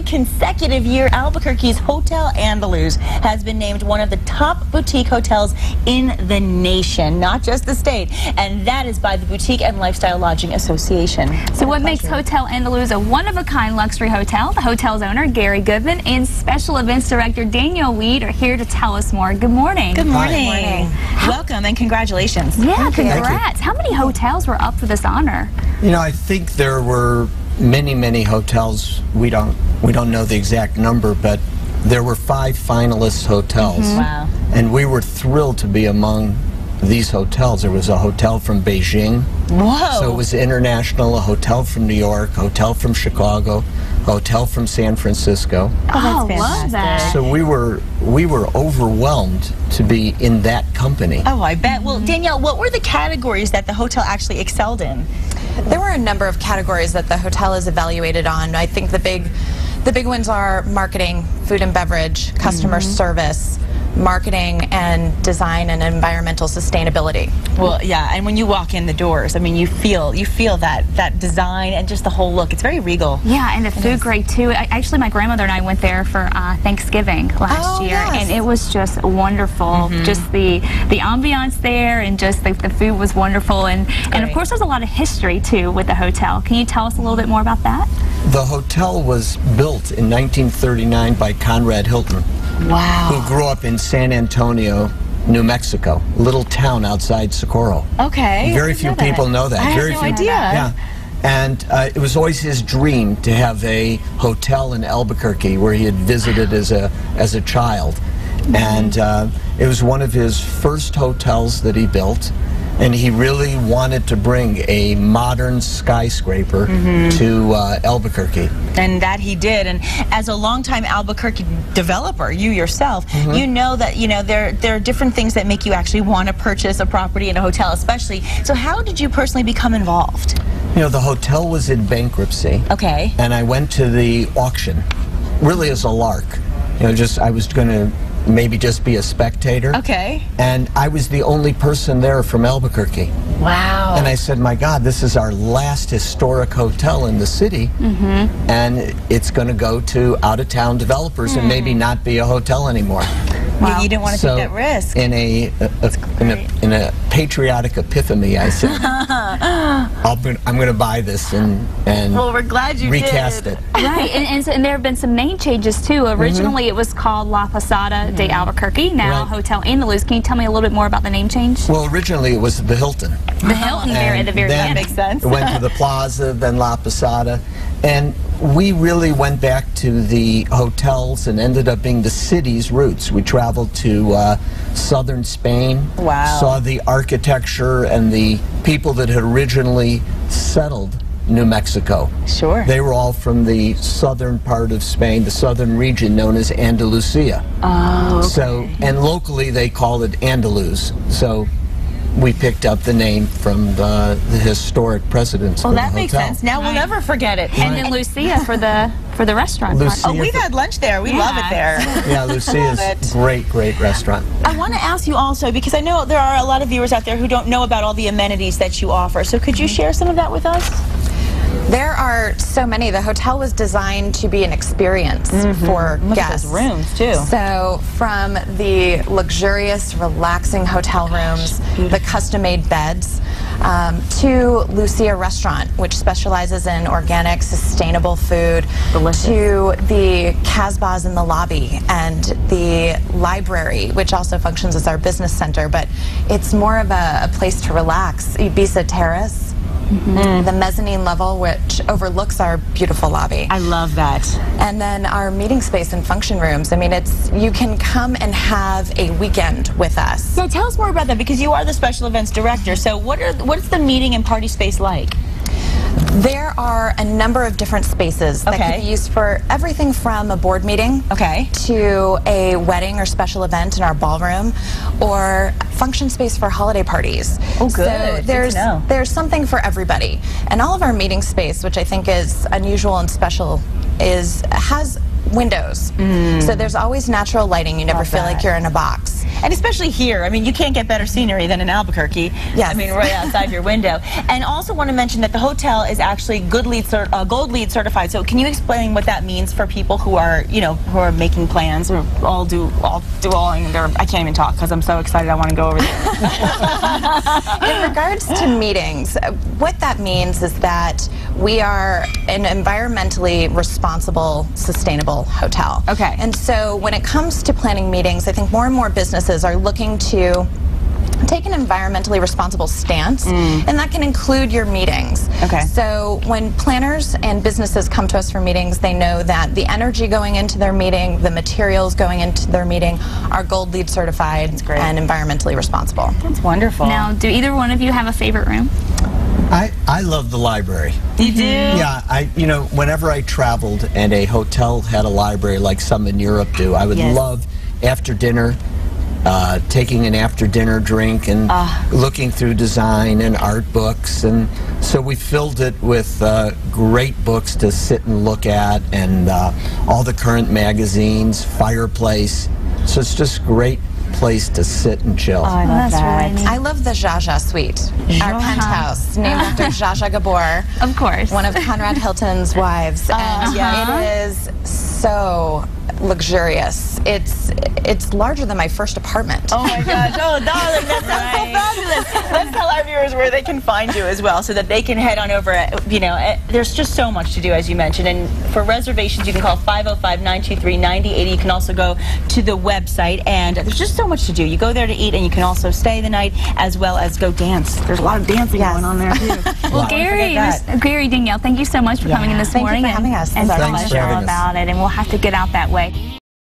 consecutive year, Albuquerque's Hotel Andaluz has been named one of the top boutique hotels in the nation, not just the state, and that is by the Boutique and Lifestyle Lodging Association. So what makes Hotel Andaluz a one-of-a-kind luxury hotel? The hotel's owner, Gary Goodman, and Special Events Director Danielle Weed are here to tell us more. Good morning. Good morning. Welcome and congratulations. Yeah, congrats. How many hotels were up for this honor? You know, I think there were many hotels. We don't know the exact number, but there were 5 finalist hotels. Wow. And we were thrilled to be among these hotels. There was a hotel from Beijing. Whoa. So it was international, a hotel from New York, a hotel from Chicago, a hotel from San Francisco. Oh, that's love that. So we were overwhelmed to be in that company. Oh, I bet. Well, Danielle, what were the categories that the hotel actually excelled in? There were a number of categories that the hotel is evaluated on. I think the big ones are marketing, food and beverage, customer service, marketing and design, and environmental sustainability. Well, yeah, and when you walk in the doors, I mean, you feel that design and just the whole look. It's very regal. Yeah, and the food great too. Actually, my grandmother and I went there for Thanksgiving last year, and it was just wonderful. Just the ambiance there, and just the food was wonderful, and of course there's a lot of history too with the hotel. Can you tell us a little bit more about that? The hotel was built in 1939 by Conrad Hilton. Wow. Who grew up in San Antonio, New Mexico, a little town outside Socorro. Okay. Very few people know that. I had no idea. Yeah. And it was always his dream to have a hotel in Albuquerque where he had visited as a child. And it was one of his first hotels that he built. And he really wanted to bring a modern skyscraper to Albuquerque. And that he did. And as a longtime Albuquerque developer, you yourself, you know that there are different things that make you actually want to purchase a property in a hotel, especially. So how did you personally become involved? You know, the hotel was in bankruptcy. Okay. And I went to the auction, really as a lark. You know, I was going to maybe just be a spectator. Okay. And I was the only person there from Albuquerque. Wow. And I said, my God, this is our last historic hotel in the city, and it's going to go to out-of-town developers and maybe not be a hotel anymore. Wow. You didn't want to take that risk. In a patriotic epiphany, I said, I'm going to buy this and well, we're glad you recast did. it. Right, and there have been some name changes too. Originally, it was called La Posada de Albuquerque. Now, Hotel Andaluz. Can you tell me a little bit more about the name change? Well, originally it was the Hilton. The Hilton there at the very end. Makes sense. It went to the Plaza, then La Posada, and we really went back to the hotels and ended up being the city's roots. We traveled to southern Spain, saw the architecture and the people that had originally settled New Mexico. Sure. They were all from the southern part of Spain, the southern region known as Andalusia. Oh, okay. So, and locally they called it Andaluz. So we picked up the name from the historic precedents for the hotel. Well, that makes sense. Now we'll never forget it. And then Lucia for the restaurant. Lucia. Oh, we've had lunch there. We love it there. Yeah, Lucia's great restaurant. I want to ask you also, because I know there are a lot of viewers out there who don't know about all the amenities that you offer. So could you share some of that with us? There are so many. The hotel was designed to be an experience for guests. Look at those rooms, too. So from the luxurious, relaxing hotel rooms, the custom-made beds, to Lucia Restaurant, which specializes in organic, sustainable food, to the Casbahs in the lobby, and the library, which also functions as our business center, but it's more of a place to relax. Ibiza Terrace. The mezzanine level, which overlooks our beautiful lobby. I love that. And then our meeting space and function rooms. I mean, you can come and have a weekend with us. Yeah, tell us more about that, because you are the special events director. So what's the meeting and party space like? There are a number of different spaces that can be used for everything from a board meeting to a wedding or special event in our ballroom, or function space for holiday parties. Oh, good. So there's something for everybody. And all of our meeting space, which I think is unusual and special, has windows. So there's always natural lighting. You never feel like you're in a box. And especially here, I mean, you can't get better scenery than in Albuquerque. Yes. I mean, right outside your window. And also want to mention that the hotel is actually Gold LEED certified. So can you explain what that means for people who are, you know, who are making plans or all doing their, I can't even talk because I'm so excited I want to go over there. In regards to meetings, what that means is that we are an environmentally responsible, sustainable hotel. Okay. And so when it comes to planning meetings, I think more and more businesses are looking to take an environmentally responsible stance, and that can include your meetings. Okay. So when planners and businesses come to us for meetings, they know that the energy going into their meeting, the materials going into their meeting are Gold LEED certified and environmentally responsible. That's wonderful. Now, do either one of you have a favorite room? I love the library. You do? Yeah, you know, whenever I traveled and a hotel had a library like some in Europe do, I would love after dinner, taking an after dinner drink and looking through design and art books. And so we filled it with great books to sit and look at, and all the current magazines, fireplace. So it's just great place to sit and chill. Oh, I love that. Really neat. I love the Jaja Suite, our penthouse, named after Jaja Gabor. Of course. One of Conrad Hilton's wives. And it is so luxurious. It's larger than my first apartment. Oh my gosh, oh darling, that sounds so fabulous. Let's tell our viewers where they can find you as well so that they can head on over. You know, there's just so much to do, as you mentioned, and for reservations you can call 505-923-9080. You can also go to the website, and there's just so much to do. You go there to eat, and you can also stay the night as well as go dance. There's a lot of dancing going on there too. Well, Gary, Danielle, thank you so much for coming in this morning. Thank you for having us. And Thanks telling us for having all us. about it, and we'll have to get out that way.